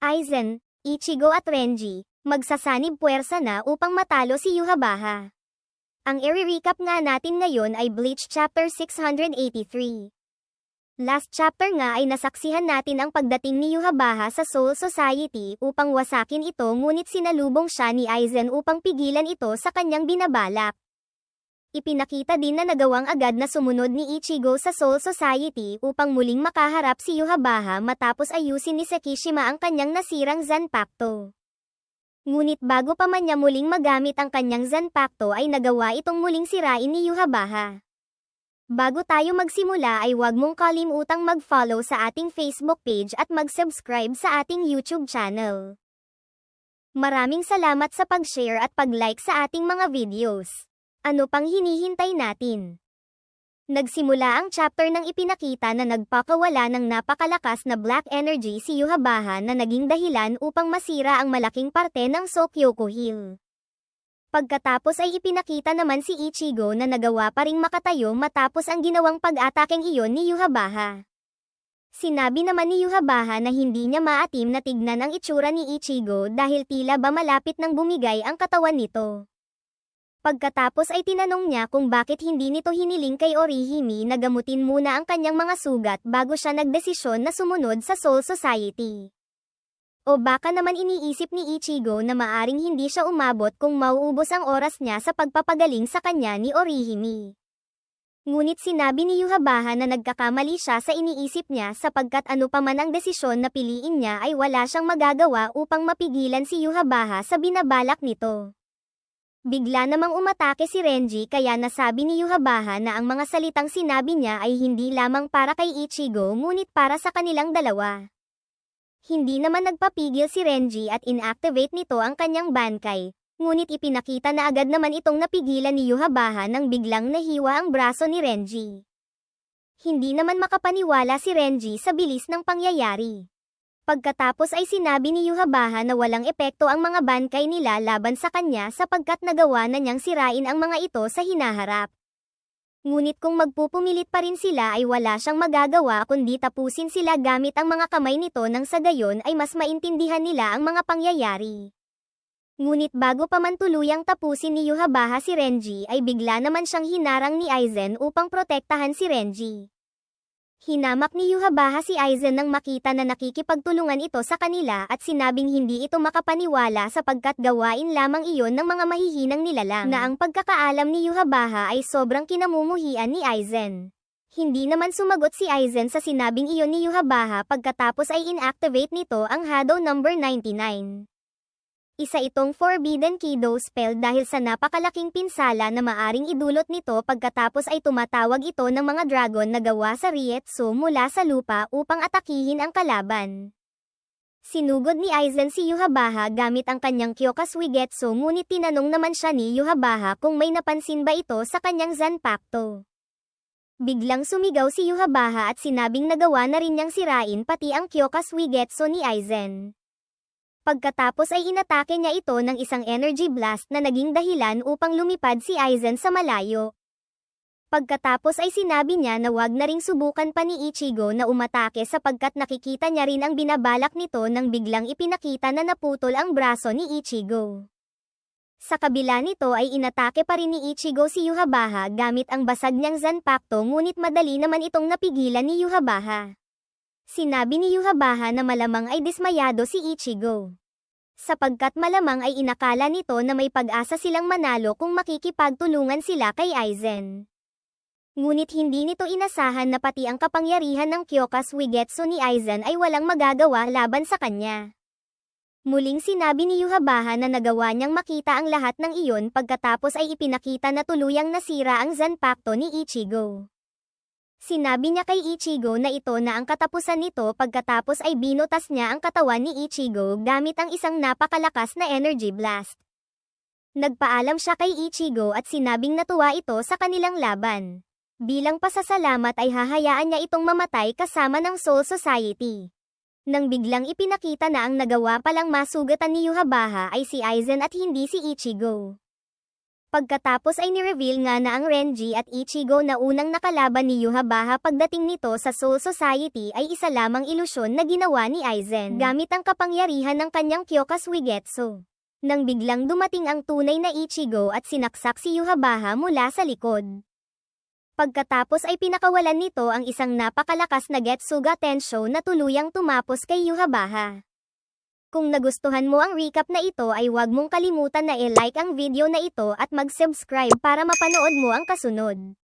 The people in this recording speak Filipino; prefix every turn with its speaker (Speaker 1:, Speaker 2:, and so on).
Speaker 1: Aizen, Ichigo at Renji, magsasanib puwersa na upang matalo si Yhwach. Ang i-recap nga natin ngayon ay Bleach Chapter 683. Last chapter nga ay nasaksihan natin ang pagdating ni Yhwach sa Soul Society upang wasakin ito, ngunit sinalubong siya ni Aizen upang pigilan ito sa kanyang binabalak. Ipinakita din na nagawang agad na sumunod ni Ichigo sa Soul Society upang muling makaharap si Yhwach matapos ayusin ni Sekishima ang kanyang nasirang Zanpakuto. Ngunit bago pa man niya muling magamit ang kanyang Zanpakuto ay nagawa itong muling sirain ni Yhwach. Bago tayo magsimula ay huwag mong kalimutang mag-follow sa ating Facebook page at mag-subscribe sa ating YouTube channel. Maraming salamat sa pag-share at pag-like sa ating mga videos. Ano pang hinihintay natin? Nagsimula ang chapter nang ipinakita na nagpakawala ng napakalakas na black energy si Yhwach na naging dahilan upang masira ang malaking parte ng Sokyoku Hill. Pagkatapos ay ipinakita naman si Ichigo na nagawa pa ring makatayo matapos ang ginawang pag-atakeng iyon ni Yhwach. Sinabi naman ni Yhwach na hindi niya maatim na tignan ang itsura ni Ichigo dahil tila ba malapit nang bumigay ang katawan nito. Pagkatapos ay tinanong niya kung bakit hindi nito hiniling kay Orihime na gamutin muna ang kanyang mga sugat bago siya nagdesisyon na sumunod sa Soul Society. O baka naman iniisip ni Ichigo na maaring hindi siya umabot kung mauubos ang oras niya sa pagpapagaling sa kanya ni Orihime. Ngunit sinabi ni Yhwach na nagkakamali siya sa iniisip niya sapagkat ano pa man ang desisyon na piliin niya ay wala siyang magagawa upang mapigilan si Yhwach sa binabalak nito. Bigla namang umatake si Renji kaya nasabi ni Yhwach na ang mga salitang sinabi niya ay hindi lamang para kay Ichigo ngunit para sa kanilang dalawa. Hindi naman nagpapigil si Renji at inactivate nito ang kanyang Bankai, ngunit ipinakita na agad naman itong napigilan ni Yhwach nang biglang nahiwa ang braso ni Renji. Hindi naman makapaniwala si Renji sa bilis ng pangyayari. Pagkatapos ay sinabi ni Yhwach na walang epekto ang mga Bankai nila laban sa kanya sapagkat nagawa na niyang sirain ang mga ito sa hinaharap. Ngunit kung magpupumilit pa rin sila ay wala siyang magagawa kundi tapusin sila gamit ang mga kamay nito nang sa gayon ay mas maintindihan nila ang mga pangyayari. Ngunit bago pa man tuluyang tapusin ni Yhwach si Renji ay bigla naman siyang hinarang ni Aizen upang protektahan si Renji. Hinamak ni Yhwach si Aizen nang makita na nakikipagtulungan ito sa kanila at sinabing hindi ito makapaniwala sapagkat gawain lamang iyon ng mga mahihinang nilalang na ang pagkakaalam ni Yhwach ay sobrang kinamumuhian ni Aizen. Hindi naman sumagot si Aizen sa sinabing iyon ni Yhwach pagkatapos ay inactivate nito ang Hado number 99. Isa itong Forbidden Kido spell dahil sa napakalaking pinsala na maaring idulot nito pagkatapos ay tumatawag ito ng mga dragon na gawa sa Rietsu mula sa lupa upang atakihin ang kalaban. Sinugod ni Aizen si Yhwach gamit ang kanyang Kyoka-Suigetsu ngunit tinanong naman siya ni Yhwach kung may napansin ba ito sa kanyang Zanpakuto. Biglang sumigaw si Yhwach at sinabing nagawa na rin niyang sirain pati ang Kyoka-Suigetsu ni Aizen. Pagkatapos ay inatake niya ito ng isang energy blast na naging dahilan upang lumipad si Aizen sa malayo. Pagkatapos ay sinabi niya na wag na ring subukan pa ni Ichigo na umatake sapagkat nakikita niya rin ang binabalak nito nang biglang ipinakita na naputol ang braso ni Ichigo. Sa kabila nito ay inatake pa rin ni Ichigo si Yhwach gamit ang basag niyang Zanpakuto ngunit madali naman itong napigilan ni Yhwach. Sinabi ni Yhwach na malamang ay dismayado si Ichigo. Sapagkat malamang ay inakala nito na may pag-asa silang manalo kung makikipagtulungan sila kay Aizen. Ngunit hindi nito inasahan na pati ang kapangyarihan ng Kyoka-Suigetsu ni Aizen ay walang magagawa laban sa kanya. Muling sinabi ni Yhwach na nagawa niyang makita ang lahat ng iyon pagkatapos ay ipinakita na tuluyang nasira ang Zanpakuto ni Ichigo. Sinabi niya kay Ichigo na ito na ang katapusan nito pagkatapos ay binutas niya ang katawan ni Ichigo gamit ang isang napakalakas na energy blast. Nagpaalam siya kay Ichigo at sinabing natuwa ito sa kanilang laban. Bilang pasasalamat ay hahayaan niya itong mamatay kasama ng Soul Society. Nang biglang ipinakita na ang nagawa palang masugatan ni Yhwach ay si Aizen at hindi si Ichigo. Pagkatapos ay nireveal nga na ang Renji at Ichigo na unang nakalaban ni Yhwach pagdating nito sa Soul Society ay isa lamang ilusyon na ginawa ni Aizen gamit ang kapangyarihan ng kanyang Kyoka Suigetsu. Nang biglang dumating ang tunay na Ichigo at sinaksak si Yhwach mula sa likod. Pagkatapos ay pinakawalan nito ang isang napakalakas na Getsuga Tensho na tuluyang tumapos kay Yhwach. Kung nagustuhan mo ang recap na ito ay huwag mong kalimutan na i-like ang video na ito at mag-subscribe para mapanood mo ang kasunod.